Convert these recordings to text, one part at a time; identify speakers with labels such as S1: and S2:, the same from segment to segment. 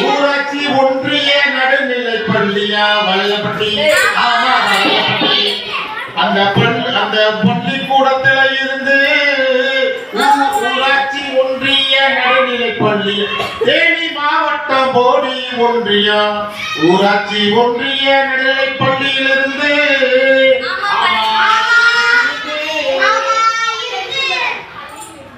S1: ஊராட்சி ஒன்றிய நடுநிலை பள்ளியா வல்லப்பட்டி. அந்த பள்ளிக்கூடத்துல இருந்து ஊராட்சி ஒன்றிய நடுநிலை பள்ளி தேனி மாவட்டம் போடி ஒன்றியம் ஊராட்சி ஒன்றிய நடுநிலை பள்ளியிலிருந்து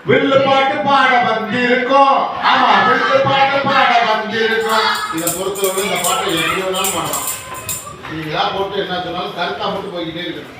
S1: வில்லு பாட்டு பாட வந்திருக்கோம். ஆமா, வில்லு பாட்டு பாட வந்திருக்கோம். இதை பொறுத்தவரை இந்த பாட்டை எப்படி வேணாலும் பாடலாம். நீங்களா போட்டு என்ன சொன்னாலும் கருத்தா மட்டும் போய்கிட்டே இருக்கு.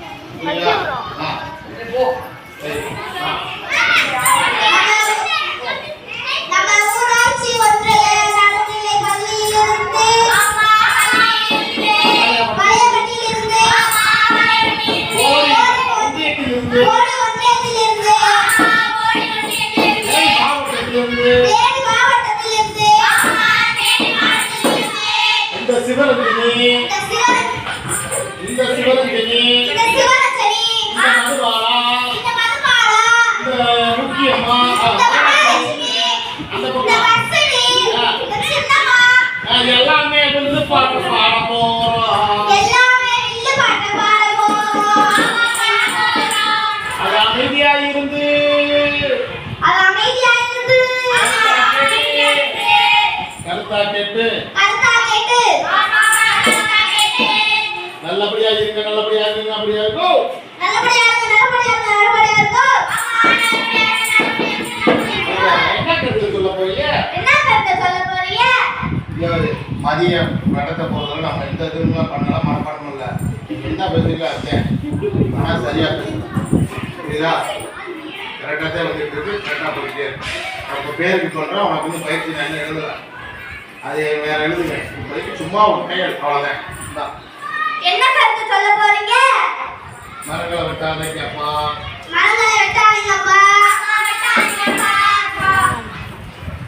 S1: எல்லாமே வந்து பாட்டு பாட போறோம். அது அமைதியா இருந்து கருத்தா கேட்டு நல்லபடியா இருங்க, நல்லபடியா இருங்க, அப்படியா இருக்கும். என்ன கருத்து சொல்ல போறீங்க? மதியம் நடத்த போறதுல நம்ம எந்த இதுவும் பண்ணலாம், மனப்பாடம் இல்லை. என்ன பேசுறீங்களா இருக்கேன், ஆனால் சரியா பேசணும். புரியுதா? கரெக்டாக தான் வந்துட்டு இருக்கு, கரெக்டாக போயிட்டே இருக்கு. நம்ம பேருக்கு சொல்கிறேன், உனக்கு வந்து பயிற்சி நான் எழுதுறேன். அது வேற எழுதுங்க, இப்போதைக்கு சும்மா ஒரு கையெழு, அவ்வளோதான்.
S2: என்ன கருத்து சொல்ல போறீங்க?
S1: மரங்களை வெட்டாதீங்கப்பா.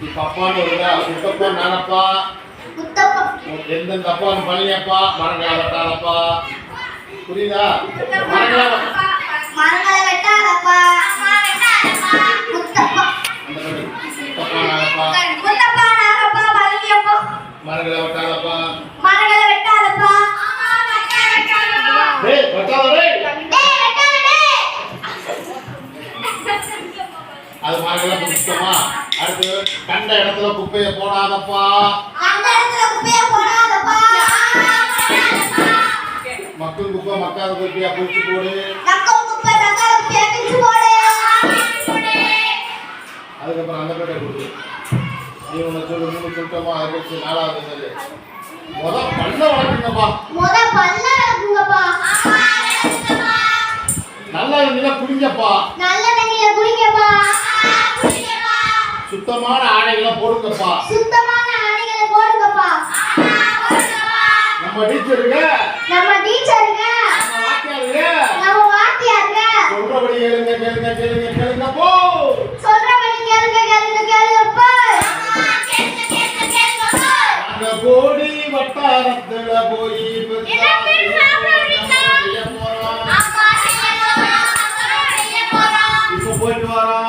S1: இப்ப அப்பான்னு வருதா, முத்தப்பா நானப்பா, எந்தெந்த அப்பான்னு பண்ணியப்பா, மரங்களை வெட்டாதப்பா. புரியுதா? மரங்களை வெட்டாதப்பா. மரங்களை வெட்டாதப்பா. அது மரங்களை புடிச்சோமா. அடுத்து கண்ட இடத்துல குப்பையை போடாதப்பா. மக்காத குப்பையா பிரிச்சு போடு.
S2: நக்கம் குப்பை தக்காளி குப்பையை பிரிச்சு போடு.
S1: அதுக்கப்புறம் அந்த பேட்டை கொடு. நீ ஒன்று சொல்லு, மூணு சொல்லிட்டோமா, அதை கழிச்சு நாலாவது சொல்லு. பல்ல வளர்க்குங்கப்பா.
S2: பல்ல வளர்க்குங்கப்பா.
S1: நல்லா இருந்தா குடிங்கப்பா.
S2: நல்ல தண்ணியில குடிங்கப்பா.
S1: சுத்தமான ஆடைகளை போடுங்கப்பா.
S2: சுத்தமான ஆடைகளை போடுங்கப்பா.
S1: நம்ம டீச்சருங்க,
S2: நம்ம வாத்தியாருங்க
S1: சொல்றபடி கேளுங்க கேளுங்க கேளுங்க கேளுங்க போ.
S2: சொல்றபடி கேளுங்க கேளுங்க கேளுங்க போ.
S1: அந்த கோடி வட்டாரத்துல போய் இப்ப போயிட்டு வரோம்.